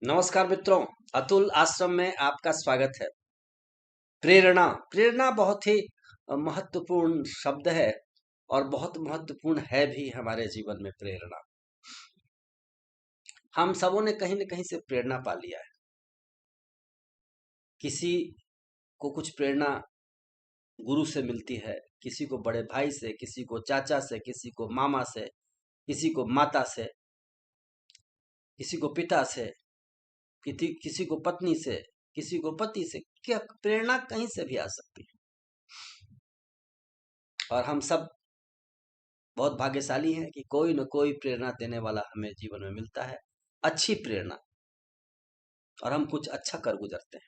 नमस्कार मित्रों, अतुल आश्रम में आपका स्वागत है। प्रेरणा प्रेरणा बहुत ही महत्वपूर्ण शब्द है और बहुत महत्वपूर्ण है भी हमारे जीवन में। प्रेरणा हम सबों ने कहीं न कहीं से प्रेरणा पा लिया है। किसी को कुछ प्रेरणा गुरु से मिलती है, किसी को बड़े भाई से, किसी को चाचा से, किसी को मामा से, किसी को माता से, किसी को पिता से, किसी को पत्नी से, किसी को पति से। क्या प्रेरणा कहीं से भी आ सकती है और हम सब बहुत भाग्यशाली हैं कि कोई न कोई प्रेरणा देने वाला हमें जीवन में मिलता है, अच्छी प्रेरणा, और हम कुछ अच्छा कर गुजरते हैं।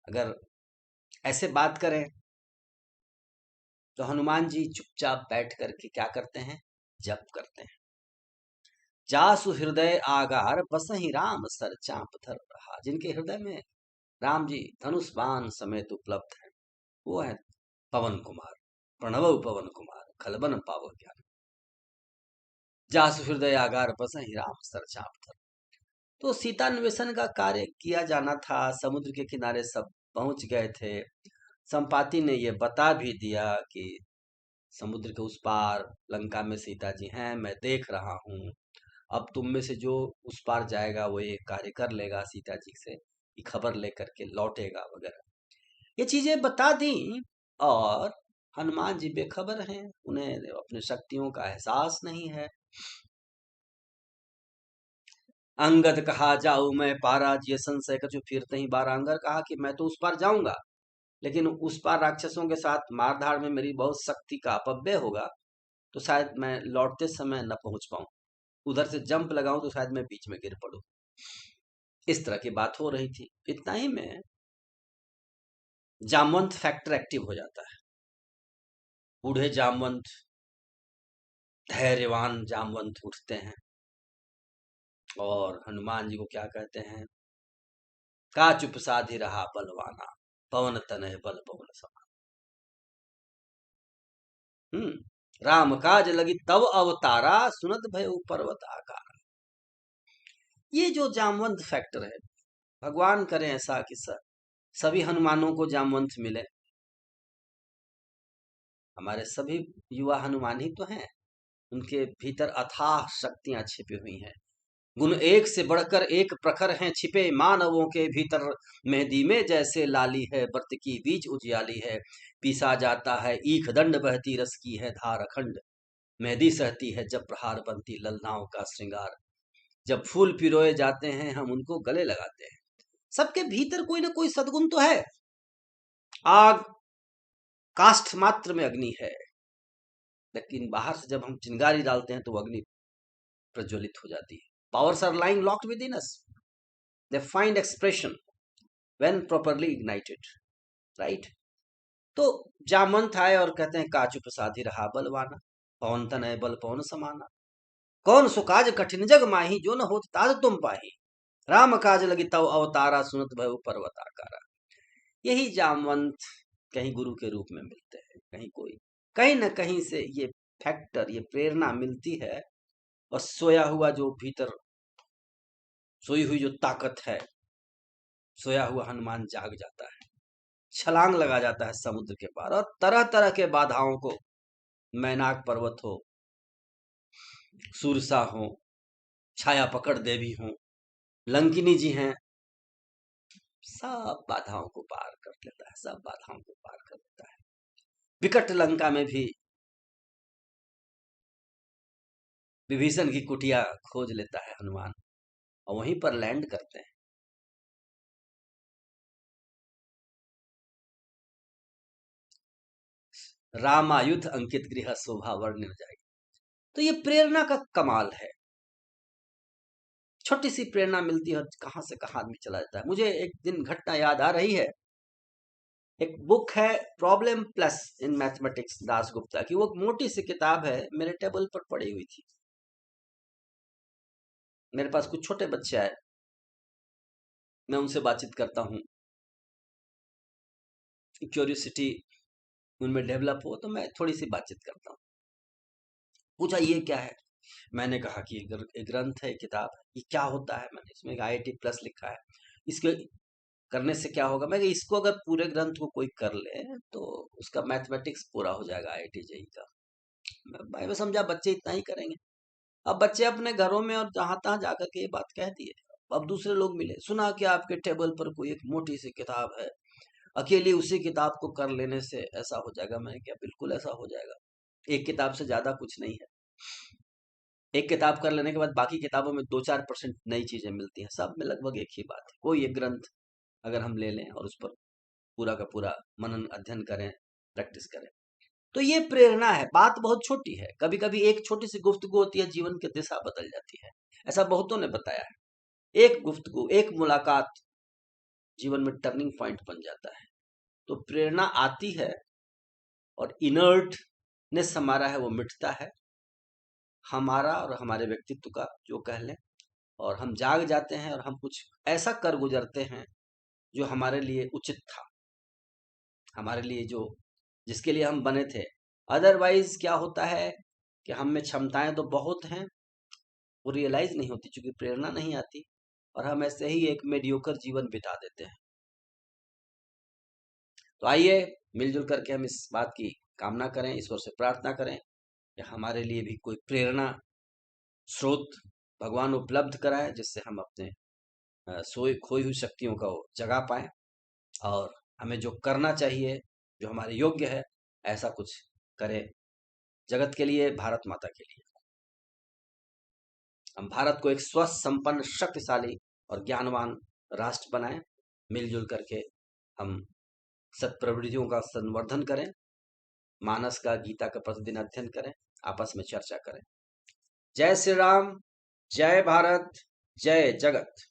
अगर ऐसे बात करें तो हनुमान जी चुपचाप बैठ करके क्या करते हैं? जप करते हैं। जासु हृदय आगार बसहि राम सर चाप धर रहा। जिनके हृदय में राम जी धनुष बाण समेत उपलब्ध हैं, वो है पवन कुमार। प्रणव पवन कुमार खलबन पावक ज्ञान। जासु हृदय आगार बसहि राम सर चाप धर। तो सीता अन्वेषण का कार्य किया जाना था, समुद्र के किनारे सब पहुंच गए थे। संपाति ने ये बता भी दिया कि समुद्र के उस पार लंका में सीता जी हैं, मैं देख रहा हूँ। अब तुम में से जो उस पार जाएगा वो ये कार्य कर लेगा, सीता जी से की खबर लेकर के लौटेगा वगैरह, ये चीजें बता दी। और हनुमान जी बेखबर हैं, उन्हें अपने शक्तियों का एहसास नहीं है। अंगद कहा जाऊं मैं पारा, ये संशय कछु फिर तहीं बारा। अंगद कहा कि मैं तो उस पार जाऊंगा, लेकिन उस पार राक्षसों के साथ मारधाड़ में मेरी बहुत शक्ति का अपव्यय होगा, तो शायद मैं लौटते समय न पहुंच पाऊं। उधर से जंप लगाऊं तो शायद मैं बीच में गिर पड़ूं। इस तरह की बात हो रही थी। इतना ही में जामवंत फैक्टर एक्टिव हो जाता है। बूढ़े जामवंत, धैर्यवान जामवंत उठते हैं और हनुमान जी को क्या कहते हैं? का चुप साधी रहा बलवाना, पवन तनय बल पवन समान। राम काज लगी तब अवतारा, सुनत भय पर्वत आकार। ये जो जामवंत फैक्टर है, भगवान करें ऐसा कि सभी हनुमानों को जामवंत मिले। हमारे सभी युवा हनुमान ही तो हैं, उनके भीतर अथाह शक्तियां छिपी हुई हैं। गुण एक से बढ़कर एक प्रखर हैं छिपे मानवों के भीतर। मेहंदी में जैसे लाली है, व्रत की बीज उजियाली है। पीसा जाता है ईख दंड, बहती रस की है धार अखंड। मेहंदी सहती है जब प्रहार, बनती ललनाओं का श्रृंगार। जब फूल पिरोए जाते हैं हम उनको गले लगाते हैं। सबके भीतर कोई ना कोई सद्गुण तो है। आग काष्ठ मात्र में अग्नि है, लेकिन बाहर से जब हम चिंगारी डालते हैं तो वो अग्नि प्रज्वलित हो जाती है। Powers are lying locked within us, they find expression when properly ignited, right? तो जामवंत आए और कहते हैं काचु प्रसादी रहा बलवाना, पवन तनय बल पवन समाना। कौन सुकाज कठिन जग माही, जो न होत ताज तुम पाही। राम काज लगी तव अवतारा, सुनत भय पर्वत आकारा। यही जामवंत कहीं गुरु के रूप में मिलते हैं, कहीं कोई, कहीं न कहीं से ये फैक्टर, ये प्रेरणा मिलती है। और सोया हुआ जो भीतर, सोई हुई जो ताकत है, सोया हुआ हनुमान जाग जाता है, छलांग लगा जाता है समुद्र के पार, और तरह तरह के बाधाओं को, मैनाक पर्वत हो, सुरसा हो, छाया पकड़ देवी हो, लंकिनी जी हैं, सब बाधाओं को पार कर लेता है, सब बाधाओं को पार कर लेता है। विकट लंका में भी विभीषण की कुटिया खोज लेता है हनुमान, और वहीं पर लैंड करते हैं। रामायुध अंकित गृह शोभा वर्णन जाएगी। तो ये प्रेरणा का कमाल है। छोटी सी प्रेरणा मिलती है, कहां से कहां आदमी चला जाता है। मुझे एक दिन घटना याद आ रही है। एक बुक है problem plus in mathematics, Das Gupta की। वो मोटी सी किताब है, मेरे टेबल पर पड़ी हुई थी। मेरे पास कुछ छोटे बच्चे आए, मैं उनसे बातचीत करता हूँ, क्यूरियोसिटी उनमें डेवलप हो तो मैं थोड़ी सी बातचीत करता हूँ। पूछा ये क्या है? मैंने कहा कि एक ग्रंथ है, किताब है, ये क्या होता है? मैंने इसमें IIT प्लस लिखा है, इसके करने से क्या होगा? मैं इसको अगर पूरे ग्रंथ को कोई कर ले तो उसका मैथमेटिक्स पूरा हो जाएगा IIT JEE का। मैं समझा बच्चे इतना ही करेंगे। अब बच्चे अपने घरों में और जहां तहां जाकर के ये बात कह दिए। अब दूसरे लोग मिले, सुना कि आपके टेबल पर कोई एक मोटी सी किताब है, अकेली उसी किताब को कर लेने से ऐसा हो जाएगा। मैंने क्या, बिल्कुल ऐसा हो जाएगा। एक किताब से ज्यादा कुछ नहीं है। एक किताब कर लेने के बाद बाकी किताबों में 2-4% नई चीजें मिलती हैं, सब में लगभग एक ही बात है। कोई एक ग्रंथ अगर हम ले लें और उस पर पूरा का पूरा मनन अध्ययन करें, प्रैक्टिस करें, तो ये प्रेरणा है। बात बहुत छोटी है, कभी कभी एक छोटी सी गुफ्तगू होती है, जीवन की दिशा बदल जाती है। ऐसा बहुतों ने बताया है। एक गुफ्तगू, एक मुलाकात जीवन में टर्निंग पॉइंट बन जाता है। तो प्रेरणा आती है और इनर्टनेस हमारा है वो मिटता है, हमारा और हमारे व्यक्तित्व का जो कह लें, और हम जाग जाते हैं और हम कुछ ऐसा कर गुजरते हैं जो हमारे लिए उचित था, हमारे लिए जो जिसके लिए हम बने थे। अदरवाइज क्या होता है कि हम में क्षमताएं तो बहुत हैं, वो रियलाइज नहीं होती क्योंकि प्रेरणा नहीं आती, और हम ऐसे ही एक मेडियोकर जीवन बिता देते हैं। तो आइए मिलजुल करके हम इस बात की कामना करें, ईश्वर से प्रार्थना करें कि हमारे लिए भी कोई प्रेरणा स्रोत भगवान उपलब्ध कराए, जिससे हम अपने सोई खोई हुई शक्तियों को जगा पाएं और हमें जो करना चाहिए, जो हमारे योग्य है, ऐसा कुछ करें जगत के लिए, भारत माता के लिए। हम भारत को एक स्वस्थ, संपन्न, शक्तिशाली और ज्ञानवान राष्ट्र बनाएं। मिलजुल करके हम सत्प्रवृत्तियों का संवर्धन करें, मानस का, गीता का प्रतिदिन अध्ययन करें, आपस में चर्चा करें। जय श्री राम, जय भारत, जय जगत।